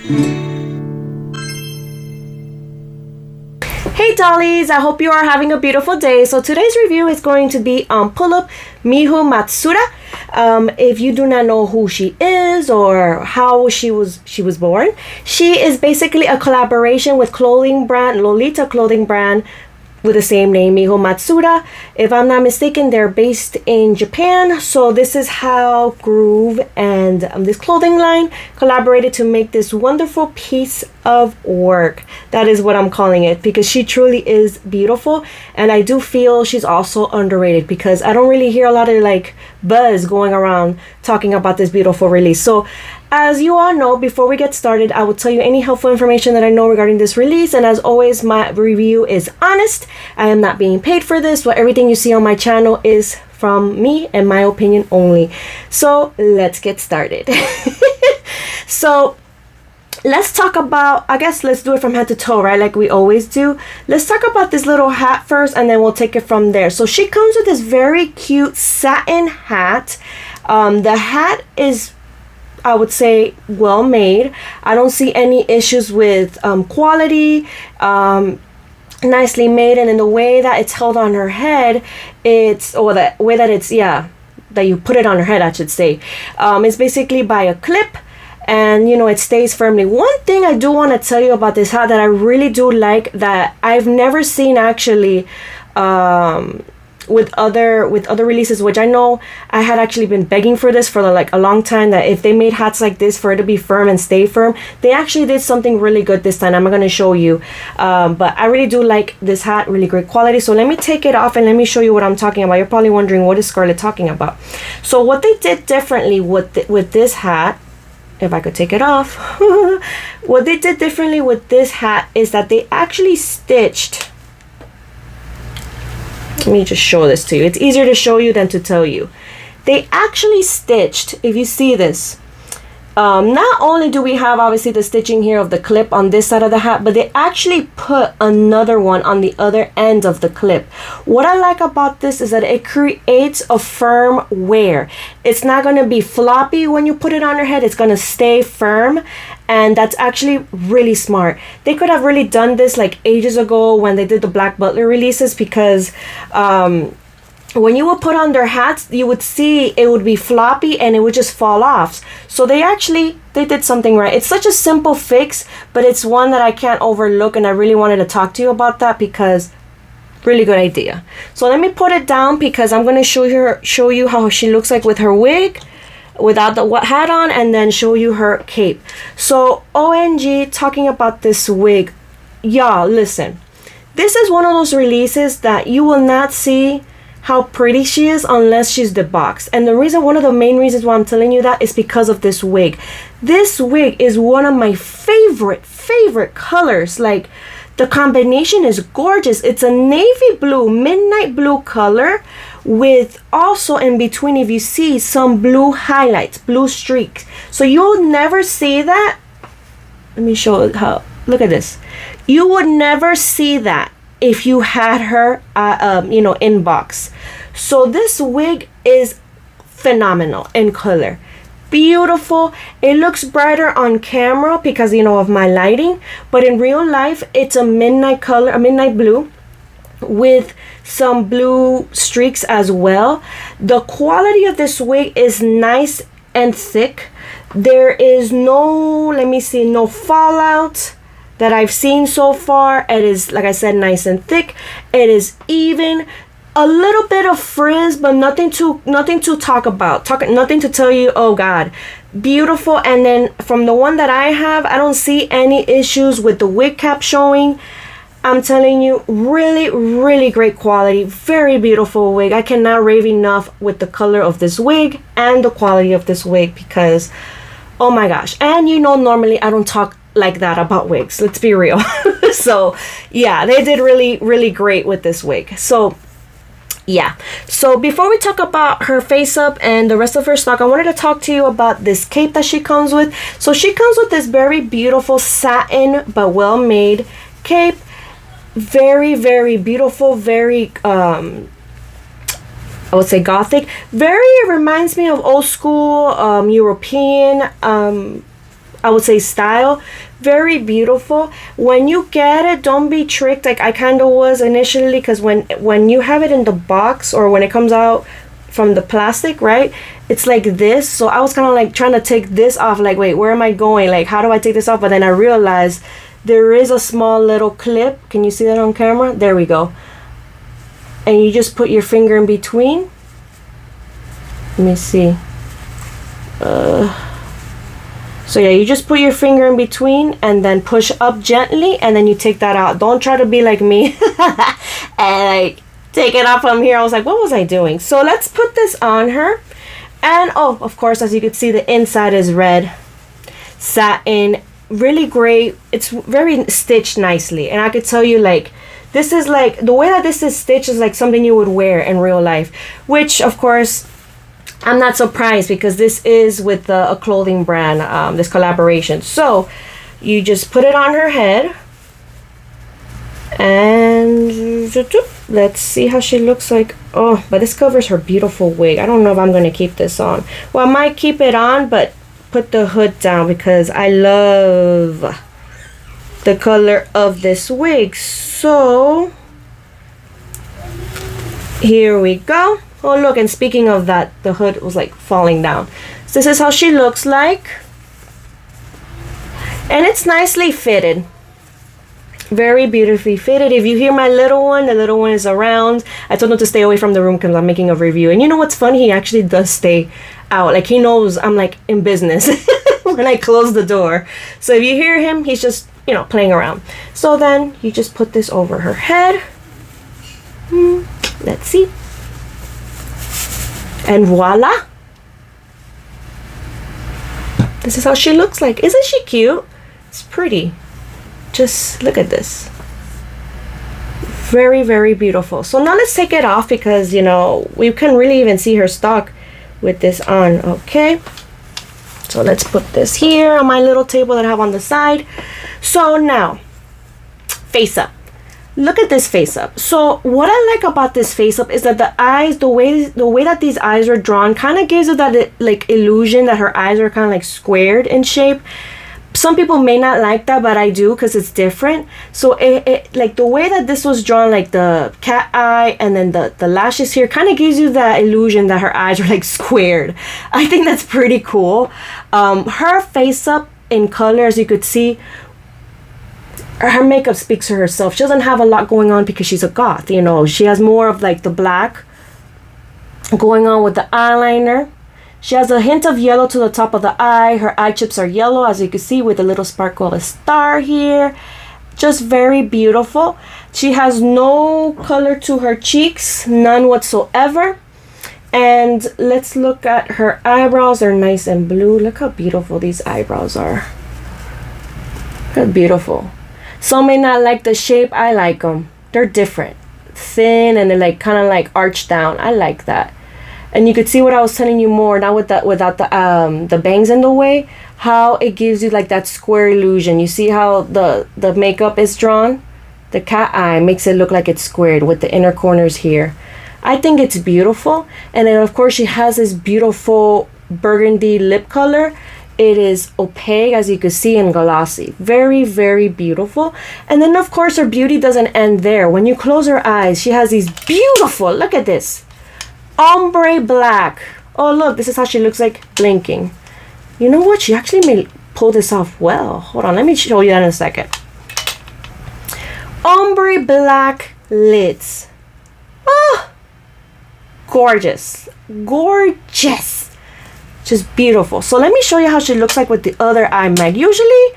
Hey dollies, I hope you are having a beautiful day. So today's review is going to be on Pullip Miho Matsuda. If you do not know who she is or how she was born, she is basically a collaboration with clothing brand Lolita clothing brand with the same name, Miho Matsuda. If I'm not mistaken, they're based in Japan. So this is how Groove and this clothing line collaborated to make this wonderful piece of work. That is what I'm calling it, because she truly is beautiful. And I do feel she's also underrated, because I don't really hear a lot of like buzz going around talking about this beautiful release. So as you all know, before we get started, I will tell you any helpful information that I know regarding this release. And as always, my review is honest. I am not being paid for this, but everything you see on my channel is from me and my opinion only. So let's get started. So let's talk about, I guess let's do it from head to toe, right? Like we always do. Let's talk about this little hat first, and then we'll take it from there. So she comes with this very cute satin hat. The hat is, I would say, well made. I don't see any issues with quality. Nicely made, and in the way that it's held on her head, that you put it on her head, I should say, it's basically by a clip, and you know, it stays firmly. One thing I do want to tell you about this hat that I really do like, that I've never seen actually with other releases, which I know I had actually been begging for this for like a long time, that if they made hats like this for it to be firm and stay firm, they actually did something really good this time. I'm going to show you, but I really do like this hat, really great quality. So let me take it off and let me show you what I'm talking about. You're probably wondering, what is Scarlett talking about? So what they did differently with this hat, if I could take it off, what they did differently with this hat is that they actually stitched. Let me just show this to you. It's easier to show you than to tell you. They actually stitched, if you see this, not only do we have obviously the stitching here of the clip on this side of the hat, but they actually put another one on the other end of the clip. What I like about this is that it creates a firm wear. It's not going to be floppy when you put it on your head. It's going to stay firm, and that's actually really smart. They could have really done this like ages ago when they did the Black Butler releases, because when you would put on their hats, you would see it would be floppy and it would just fall off. So they did something right. It's such a simple fix, but it's one that I can't overlook, and I really wanted to talk to you about that, because really good idea. So let me put it down, because I'm going to show you how she looks like with her wig without the hat on, and then show you her cape. So OMG, talking about this wig, y'all, listen, this is one of those releases that you will not see how pretty she is unless she's deboxed. And one of the main reasons why I'm telling you that is because of this wig. This wig is one of my favorite colors. Like, the combination is gorgeous. It's a navy blue, midnight blue color, with also in between, if you see, some blue highlights, blue streaks. So you'll never see that. Let me show how. Look at this. You would never see that if you had her in box. So this wig is phenomenal in color, beautiful. It looks brighter on camera because of my lighting, but in real life it's a midnight color, a midnight blue with some blue streaks as well. The quality of this wig is nice and thick. There is no fallout that I've seen so far. It is, like I said, nice and thick. It is even. A little bit of frizz, but nothing to talk about. Nothing to tell you, oh God, beautiful. And then from the one that I have, I don't see any issues with the wig cap showing. I'm telling you, really great quality, very beautiful wig. I cannot rave enough with the color of this wig and the quality of this wig, because oh my gosh. And normally I don't talk like that about wigs, let's be real. So yeah, they did really great with this wig. So yeah, so before we talk about her face up and the rest of her stock, I wanted to talk to you about this cape that she comes with. So she comes with this very beautiful satin but well made cape. Very beautiful, very I would say gothic. Very reminds me of old school European I would say, style. Very beautiful. When you get it, don't be tricked like I kind of was initially, because when you have it in the box or when it comes out from the plastic, right, it's like this. So I was kind of like trying to take this off, like, wait, where am I going, like how do I take this off? But then I realized there is a small little clip. Can you see that on camera? There we go. And you just put your finger in between. Let me see. So yeah, you just put your finger in between and then push up gently, and then you take that out. Don't try to be like me and like take it off from here. I was like, what was I doing? So let's put this on her. And oh, of course, as you can see, the inside is red satin, really great. It's very stitched nicely, and I could tell you, like, this is like the way that this is stitched is like something you would wear in real life, which of course I'm not surprised, because this is with a clothing brand, this collaboration. So you just put it on her head, and let's see how she looks like. Oh, but this covers her beautiful wig. I don't know if I'm going to keep this on. Well, I might keep it on, but put the hood down because I love the color of this wig. So here we go. Oh look, and speaking of that, the hood was like falling down. So this is how she looks like, and it's nicely fitted, very beautifully fitted. If you hear my little one, the little one is around. I told him to stay away from the room because I'm making a review. And you know what's funny, he actually does stay out, like he knows I'm like in business when I close the door. So if you hear him, he's just, you know, playing around. So then you just put this over her head. Let's see. And voila, this is how she looks like. Isn't she cute? It's pretty. Just look at this. Very, very beautiful. So now let's take it off, because, you know, we can really even see her stock with this on. Okay, so let's put this here on my little table that I have on the side. So now, face up. Look at this face up. So what I like about this face up is that the eyes, the way that these eyes are drawn, kind of gives it that like illusion that her eyes are kind of like squared in shape. Some people may not like that, but I do, because it's different. So it like the way that this was drawn, like the cat eye and then the lashes here, kind of gives you that illusion that her eyes are like squared. I think that's pretty cool. Her face up in color, as you could see, her makeup speaks for herself. She doesn't have a lot going on because she's a goth, you know. She has more of like the black going on with the eyeliner. She has a hint of yellow to the top of the eye. Her eye chips are yellow, as you can see, with a little sparkle of a star here. Just very beautiful. She has no color to her cheeks, none whatsoever. And let's look at her eyebrows. They're nice and blue. Look how beautiful these eyebrows are. They're beautiful. Some may not like the shape. I like them. They're different. Thin, and they're like kind of like arched down. I like that. And you could see what I was telling you more, now with that, without the bangs in the way, how it gives you like that square illusion. You see how the makeup is drawn? The cat eye makes it look like it's squared with the inner corners here. I think it's beautiful. And then of course she has this beautiful burgundy lip color. It is opaque, as you can see, and glossy. Very, very beautiful. And then of course her beauty doesn't end there. When you close her eyes, she has these beautiful, look at this, ombre black. Oh look, this is how she looks like blinking. You know what, she actually may pull this off well. Hold on, let me show you that in a second. Ombre black lids. Oh, gorgeous, gorgeous, just beautiful. So let me show you how she looks like with the other eye mag. Usually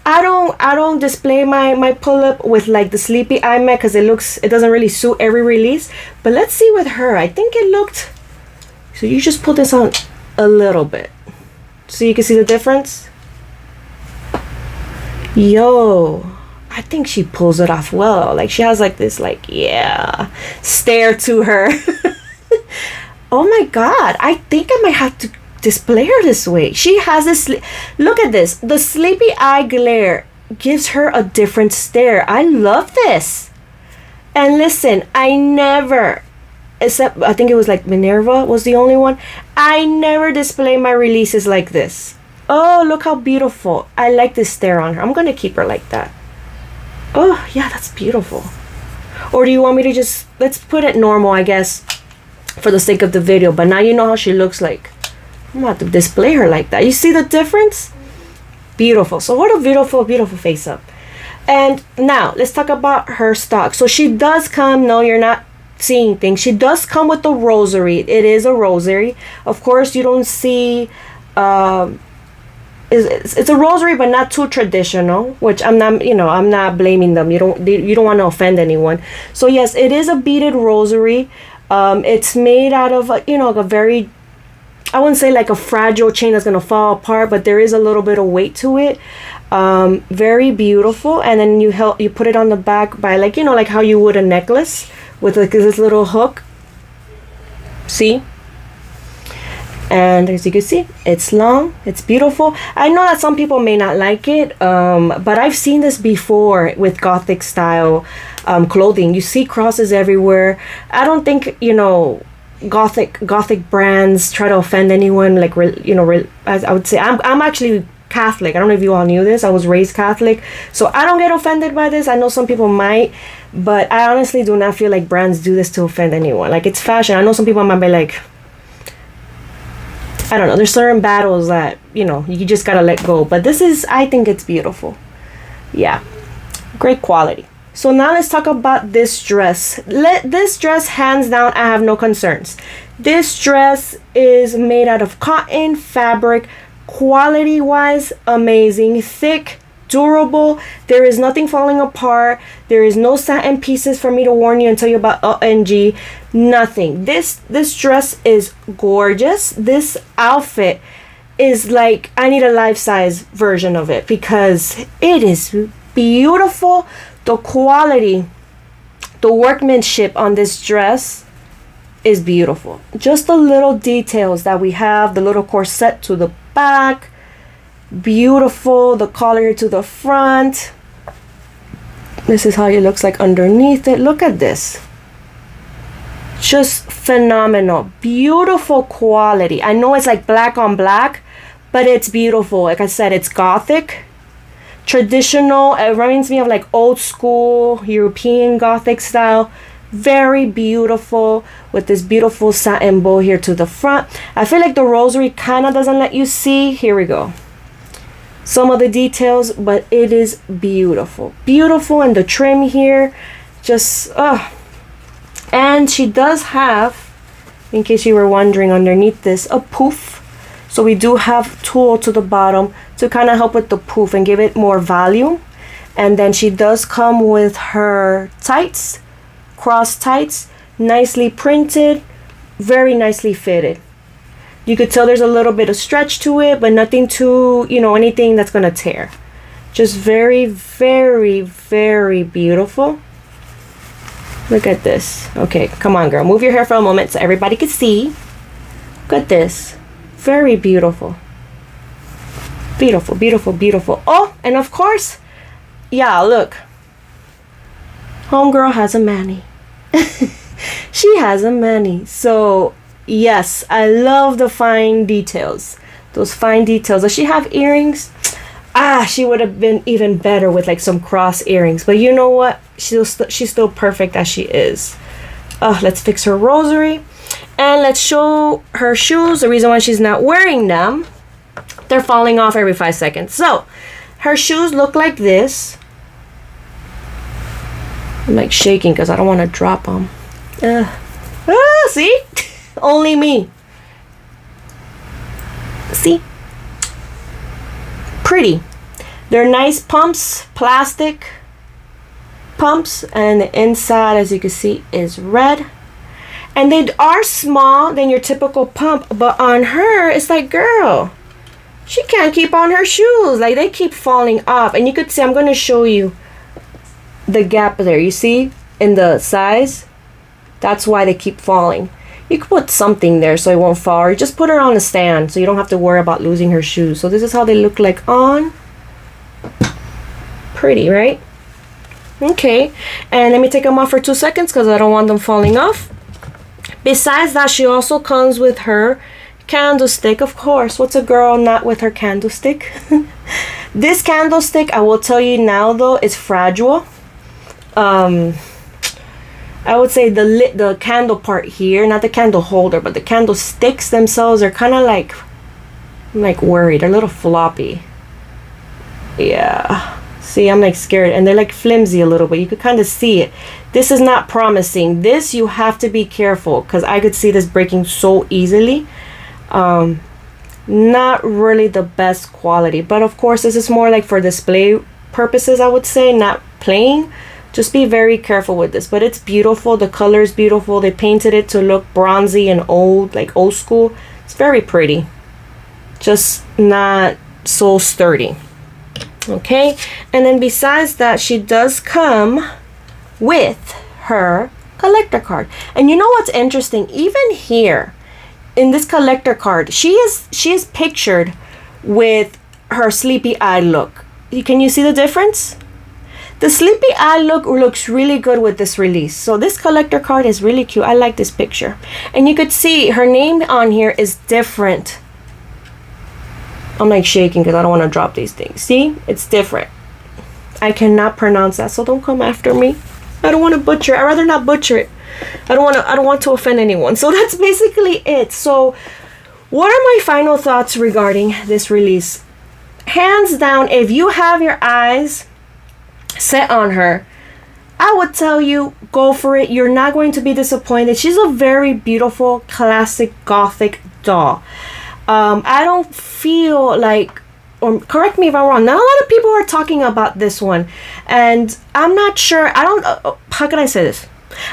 I don't display my pull-up with like the sleepy eye mag because it doesn't really suit every release. But let's see with her. I think it looked, so you just put this on a little bit so you can see the difference. Yo, I think she pulls it off well. Like she has like this, like, yeah, stare to her. Oh my god, I think I might have to display her this way. She has this, look at this, the sleepy eye glare gives her a different stare. I love this. And listen, I never, except I think it was like Minerva was the only one, I never display my releases like this. Oh, look how beautiful. I like this stare on her. I'm gonna keep her like that. Oh, yeah, that's beautiful. Or do you want me to just, let's put it normal, I guess, for the sake of the video. But now you know how she looks like. I'm about to display her like that. You see the difference? Beautiful. So what a beautiful, beautiful face up. And now let's talk about her stock. So she does come, no, you're not seeing things. She does come with a rosary. It is a rosary. Of course, you don't see, it's a rosary, but not too traditional, which I'm not, I'm not blaming them. You don't want to offend anyone. So yes, it is a beaded rosary. It's made out of, a very, I wouldn't say like a fragile chain that's going to fall apart, but there is a little bit of weight to it. Very beautiful. And then you put it on the back by like, like how you would a necklace with like this little hook. See? And as you can see, it's long, it's beautiful. I know that some people may not like it, but I've seen this before with Gothic style clothing. You see crosses everywhere. I don't think, Gothic brands try to offend anyone. Like, as I would say, I'm actually Catholic. I don't know if you all knew this. I was raised Catholic, so I don't get offended by this. I know some people might, but I honestly do not feel like brands do this to offend anyone. Like, it's fashion. I know some people might be like, I don't know, there's certain battles that, you just gotta let go. But this is, I think it's beautiful. Yeah, great quality. So now let's talk about this dress. This dress, hands down, I have no concerns. This dress is made out of cotton fabric. Quality wise, amazing. Thick, durable. There is nothing falling apart. There is no satin pieces for me to warn you and tell you about OMG. Nothing. This dress is gorgeous. This outfit is like, I need a life-size version of it because it is beautiful. The quality, the workmanship on this dress is beautiful. Just the little details that we have, the little corset to the back, beautiful. The collar here to the front. This is how it looks like underneath it. Look at this. Just phenomenal. Beautiful quality. I know it's like black on black, but it's beautiful. Like I said, it's Gothic, traditional. It reminds me of like old school European Gothic style. Very beautiful with this beautiful satin bow here to the front. I feel like the rosary kind of doesn't let you see. Here we go. Some of the details, but it is beautiful. Beautiful. And the trim here, just, and she does have, in case you were wondering, underneath this, a poof. So we do have tulle to the bottom to kind of help with the poof and give it more volume. And then she does come with her tights, cross tights, nicely printed, very nicely fitted. You could tell there's a little bit of stretch to it, but nothing too, anything that's gonna tear. Just very, very, very beautiful. Look at this. Okay, come on, girl. Move your hair for a moment so everybody can see. Look at this. Very beautiful. Beautiful, beautiful, beautiful. Oh, and of course, yeah, look. Homegirl has a mani. She has a mani. So, yes, I love the fine details. Those fine details. Does she have earrings? She would have been even better with like some cross earrings. But you know what? She's still perfect as she is. Let's fix her rosary. And let's show her shoes. The reason why she's not wearing them, they're falling off every 5 seconds. So, her shoes look like this. I'm like shaking because I don't want to drop them. See? Only me. See? Pretty. They're nice pumps, plastic pumps, and the inside, as you can see, is red. And they are small than your typical pump, but on her, it's like, girl, she can't keep on her shoes. Like, they keep falling off. And you could see, I'm going to show you the gap there. You see, in the size, that's why they keep falling. You could put something there so it won't fall, or just put her on a stand so you don't have to worry about losing her shoes. So this is how they look like on. Pretty, right? Okay, and let me take them off for 2 seconds because I don't want them falling off. Besides that, she also comes with her candlestick, of course. What's a girl not with her candlestick? This candlestick, I will tell you now though, is fragile. I would say the candle part here, not the candle holder, but the candlesticks themselves are kind of like, I'm like worried, they're a little floppy. Yeah, see, I'm like scared, and they're like flimsy a little bit. You could kind of see it. This is not promising. This, you have to be careful, because I could see this breaking so easily. Not really the best quality, but of course this is more like for display purposes, I would say, not playing. Just be very careful with this, but it's beautiful. The color is beautiful. They painted it to look bronzy and old, like old school. It's very pretty, just not so sturdy. Okay, and then besides that, she does come with her collector card. And you know what's interesting? Even here in this collector card, she is pictured with her sleepy eye look. Can you see the difference? The sleepy eye look looks really good with this release. So this collector card is really cute. I like this picture. And you could see her name on here is different. I'm like shaking because I don't want to drop these things. See? It's different. I cannot pronounce that, so don't come after me. I don't want to butcher it. I'd rather not butcher it. I don't want to offend anyone. So that's basically it. So what are my final thoughts regarding this release? Hands down, if you have your eyes set on her, I would tell you, go for it. You're not going to be disappointed. She's a very beautiful, classic, gothic doll. I don't feel like, or correct me if I'm wrong, not a lot of people are talking about this one, and I'm not sure. How can I say this?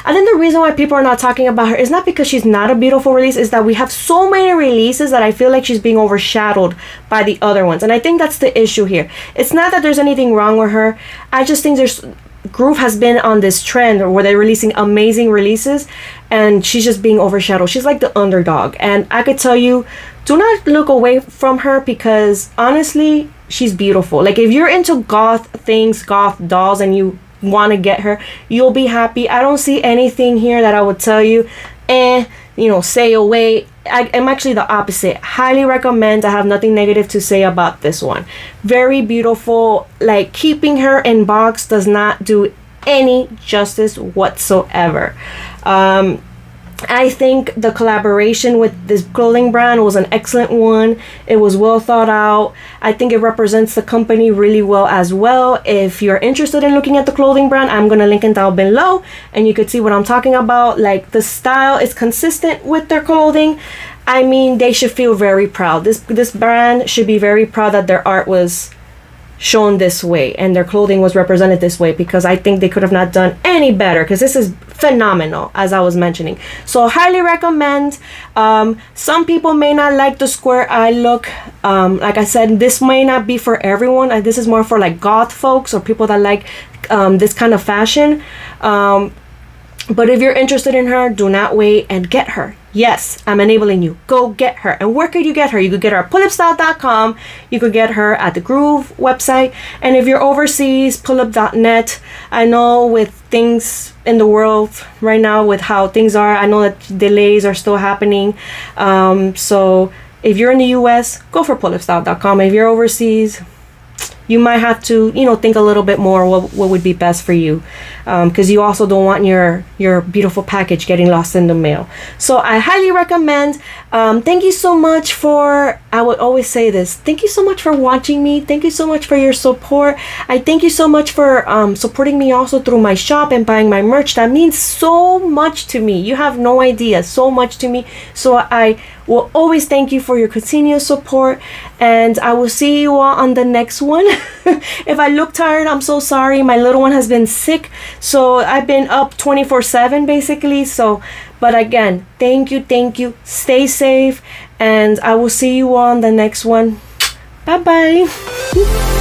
I think the reason why people are not talking about her is not because she's not a beautiful release, is that we have so many releases that I feel like she's being overshadowed by the other ones. And I think that's the issue here. It's not that there's anything wrong with her. I just think Groove has been on this trend where they're releasing amazing releases and she's just being overshadowed. She's like the underdog. And I could tell you, do not look away from her, because honestly, she's beautiful. Like if you're into goth things, goth dolls, and you want to get her, you'll be happy. I don't see anything here that I would tell you stay away. I'm actually the opposite. Highly recommend. I have nothing negative to say about this one. Very beautiful. Like keeping her in box does not do any justice whatsoever. I think the collaboration with this clothing brand was an excellent one. It was well thought out. I think it represents the company really well as well. If you're interested in looking at the clothing brand, I'm going to link it down below and you could see what I'm talking about. Like the style is consistent with their clothing. I mean, they should feel very proud. This brand should be very proud that their art was shown this way and their clothing was represented this way, because I think they could have not done any better, because this is phenomenal, as I was mentioning. So highly recommend. Some people may not like the square eye look. Like I said, this may not be for everyone. This is more for like goth folks or people that like this kind of fashion. But if you're interested in her, do not wait and get her. Yes, I'm enabling you. Go get her. And where could you get her? You could get her at pullipstyle.com. You could get her at the Groove website. And if you're overseas, pullip.net. I know with things in the world right now, with how things are, I know that delays are still happening. So if you're in the US, go for pullipstyle.com. If you're overseas, you might have to, think a little bit more what would be best for you, because you also don't want your beautiful package getting lost in the mail. So I highly recommend. Thank you so much for, I would always say this, thank you so much for watching me. Thank you so much for your support. I thank you so much for supporting me also through my shop and buying my merch. That means so much to me. You have no idea, so much to me. So I will always thank you for your continuous support, and I will see you all on the next one. If I look tired, I'm so sorry. My little one has been sick, so I've been up 24/7 basically. So, but again, thank you. Stay safe, and I will see you all on the next one. Bye bye.